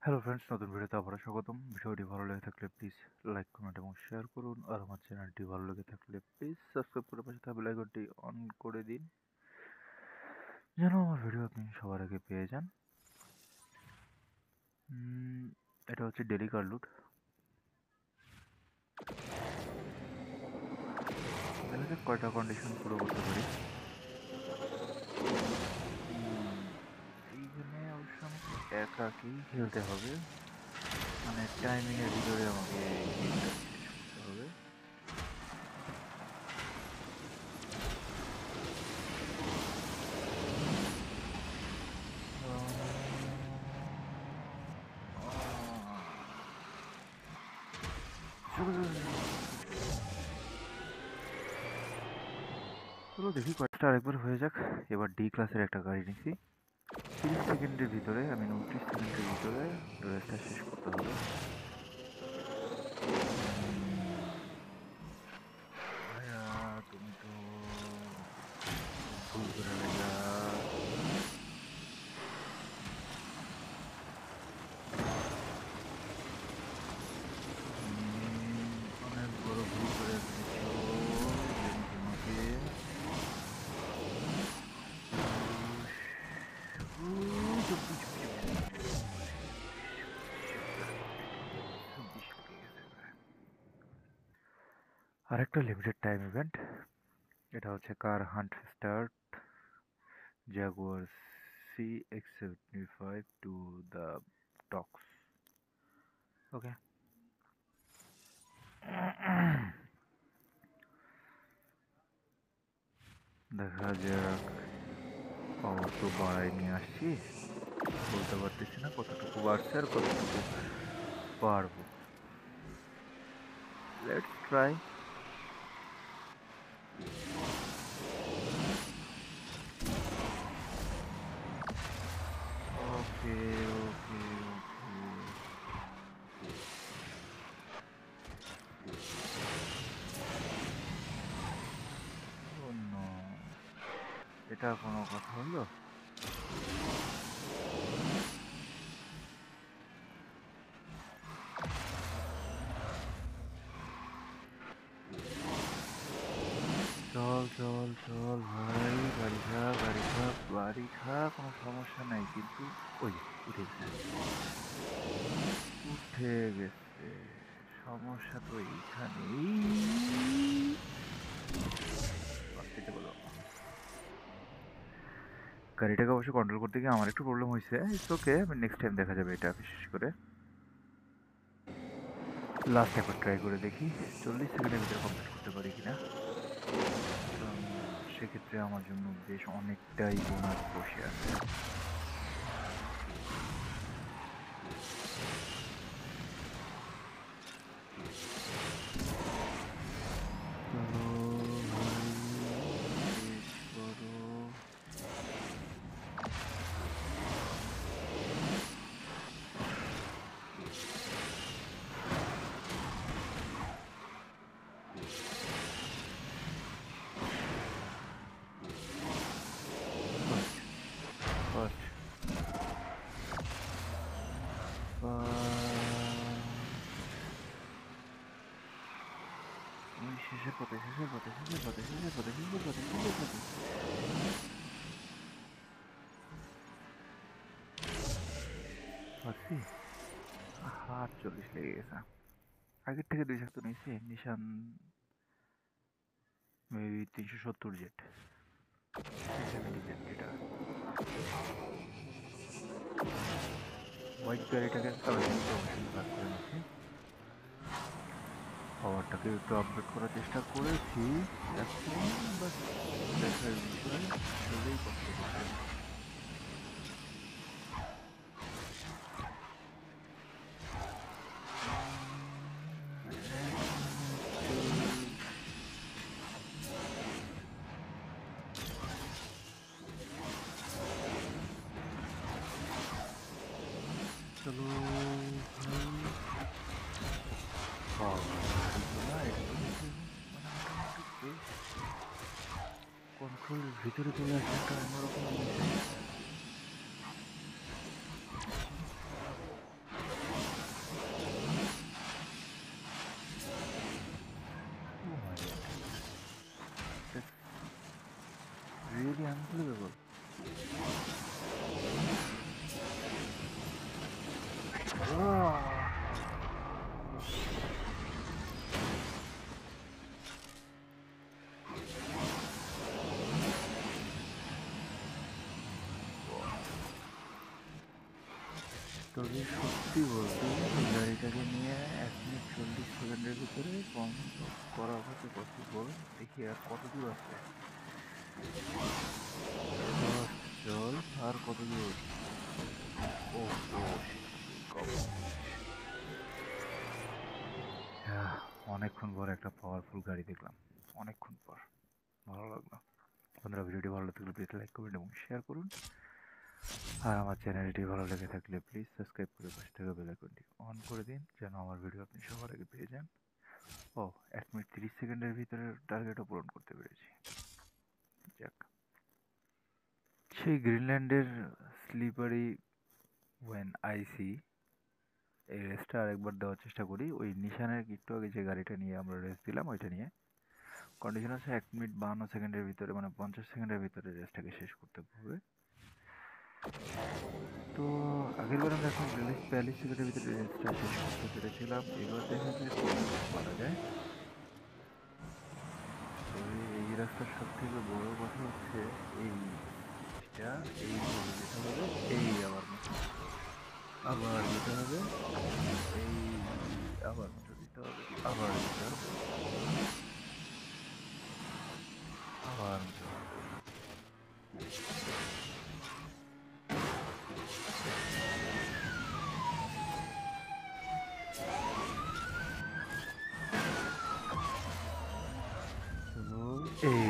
Hello friends, নতুন ভিডিওতে আবারও স্বাগতম। ভিডিওটি ভালো লেগে থাকলে প্লিজ লাইক, কমেন্ট এবং শেয়ার করুন। আর আমার চ্যানেলটি ভালো লেগে থাকলে প্লিজ সাবস্ক্রাইব করে পাশে থাকা বেল আইকনটি অন করে দিন, যেন আমার ভিডিও আপনি সবার আগে পেয়ে যান। এটা হচ্ছে ডেলি কার লুট। দেখা যাক কয়টা কন্ডিশন পুরো করতে পারি। এইখানে অবশ্য আমাকে একাকেই খেলতে হবে, মানে টাইমিংয়ের ভিতরে আমাকে গেমটা শেষ করতে হবে। চলো দেখি কয়েকটা আরেকবার হয়ে যাক। এবার ডি ক্লাসের একটা গাড়ি নিছি। 30 সেকেন্ডের ভিতরে, 29 সেকেন্ডের ভিতরে রেসটা শেষ করতে হবে। ভাইয়া তুমি তো ভুল করে ফেললা। অনেক বড় ভুল করে ফেলেছো। আমি তোমাকে আরেকটা লিমিটেড টাইম ইভেন্ট। এটা হচ্ছে car hunt start Jaguar CX-75 to the docks. Okay, দেখা যাক। পাওয়ার তো বাড়াই নিয়ে আসছি, বলতে পারতেছি না কতটুকু বাড়ছে আর কতটুকু পারবো। Let's try. Okay okay okay, oh no, এটা কোনো কথা হলো? চল চল চল ভাই, গাড়ি খা গাড়ি খা গাড়ি খা, কোনো সমস্যা নাই কিন্তু। ওই উঠে গেছে, উঠে গেছে। সমস্যা তো এইখানেই। আসতে বলো। গাড়িটাকে অবশ্য কন্ট্রোল করতে গিয়ে আমার একটু প্রবলেম হয়েছে। ইটস ওকে, নেক্সট টাইম দেখা যাবে এটা। বিশেষ করে লাস্ট একবার ট্রাই করে দেখি 40 সেকেন্ডের ভিতরে কমপ্লিট করতে পারি কিনা। সেক্ষেত্রে আমার জন্য বেশ অনেকটাই বোনাস বসে আছে। চলো ভাই, শেষ করো। ফার্স্ট শেষের পথে শেষের পথে শেষের পথে শেষের পথে শেষের পথে শেষের পথে। পারছি। 48 লেগে গেছে। আগের থেকে 2 তো নিয়েছি। নিশান মেবি 370 জেট, 370 জেট যেটা। হোয়াইট গাড়িটাকে কালারিংটা অবশ্যই ভাগ করে নিচ্ছি। পাওয়ারটাকে একটু আপডেট করার চেষ্টা করেছি এখন, বাট দেখার বিষয় আসলেই কষ্ট করছে। চলো ভাই, গাড়িগুলা এটা তো কিন্তু মানে মোটামুটি বেশ কন্ট্রোলের ভিতরে চলে আসে একটা অন্যরকম জিনিস। তবে সত্যি বলতে এই গাড়িটাকে নিয়ে 1 মিনিট 40 সেকেন্ডের ভিতরে বন্ধ করা হতে পসিবল। দেখি আর কত দূর আছে। চল আর কত দূর। ও অনেকক্ষণ পর একটা পাওয়ারফুল গাড়ি দেখলাম, অনেকক্ষণ পর। ভালো লাগলো। বন্ধুরা, ভিডিওটি ভালো লাগলে প্লিজ লাইক করুন এবং শেয়ার করুন। আর আমার চ্যানেলটি ভালো লেগে থাকলে প্লিজ সাবস্ক্রাইব করে পাশে থাকা বেল আইকনটি অন করে দিন, যেন আমার ভিডিও আপনি সবার আগে পেয়ে যান। 1 মিনিট 30 সেকেন্ডের ভিতরে টার্গেটও পূরণ করতে পেরেছি। যাক, সেই গ্রিনল্যান্ডের স্লিপারি ওয়েন আইসি এই রেসটা আরেকবার দেওয়ার চেষ্টা করি। ওই নিশানের একটু আগে যে গাড়িটা নিয়ে আমরা রেস দিলাম ওইটা নিয়ে। কন্ডিশন আছে 1 মিনিট 52 সেকেন্ডের ভিতরে, মানে 50 সেকেন্ডের ভিতরে রেসটাকে শেষ করতে হবে। তো আগের বার আমরা 1 মিনিট 42 সেকেন্ডের ভিতরে রেসটা শেষ করতে পেরেছিলাম। এবার দেখা যাক পারা যায়। তবে এই রাস্তার সব থেকে বড় কথা হচ্ছে এইটা, এইভাবে যেতে হবে, এই আবার যেতে হবে, এই আবার মতো দিতে হবে, আবার যেতে হবে, আবার মতো। এই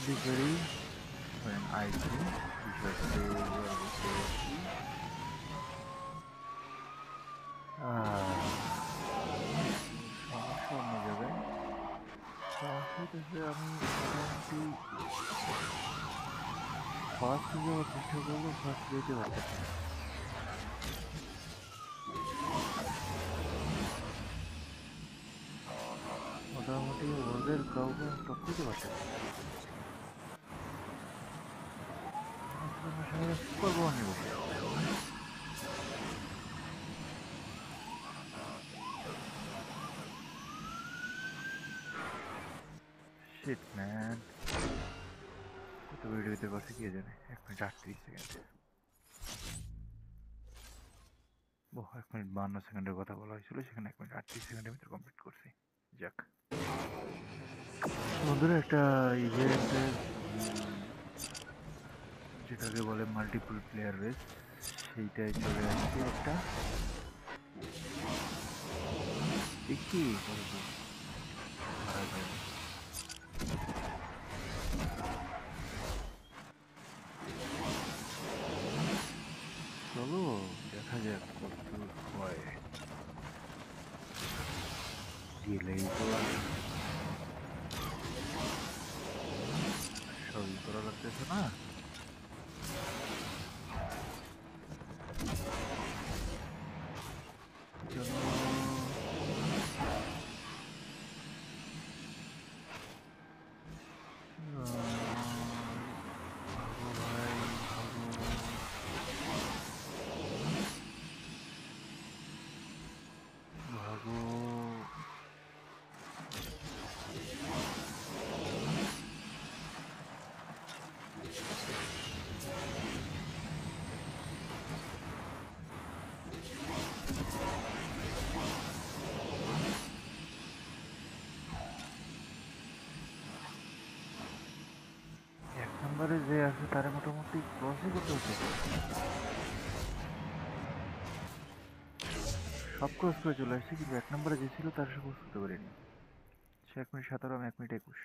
Delivery when I think because they were সমস্যা অন্য জায়গায়। সমস্যা হইতেছে আমি মোটামুটি ফার্স্ট যাওয়ার চেষ্টা করলেও ফার্স্ট যেতে পারতেছি না। মোটামুটি ওদের কাউকে টপকাতে পারতেছি না। সুপার পাওয়ার নিয়ে বসে শিট ম্যান। কত ভিডিও দিতে পারছে কে জানে। 1 মিনিট 38 সেকেন্ড। 1 মিনিট 52 সেকেন্ডের কথা বলা হয়েছিল, সেখানে 1 মিনিট 38 সেকেন্ডের ভিতরে কমপ্লিট করছি। যাক বন্ধুরা, একটা ইভেন্টের যেটাকে বলে মাল্টিপল প্লেয়ার রেস, সেইটাই চলে আসছে একটা। দেখি চলো দেখা যাক কত হয়। গেলেই তো সবই করা লাগতেছে না। নম্বরে যে আছে তারা মোটামুটি ক্রসই করতে হচ্ছে। সব ক্রস করে চলে আসছে, কিন্তু 1 নম্বরে যে ছিল তার সে ক্রস করতে পারিনি। সে 1 মিনিট 17, আমি 1 মিনিট 21।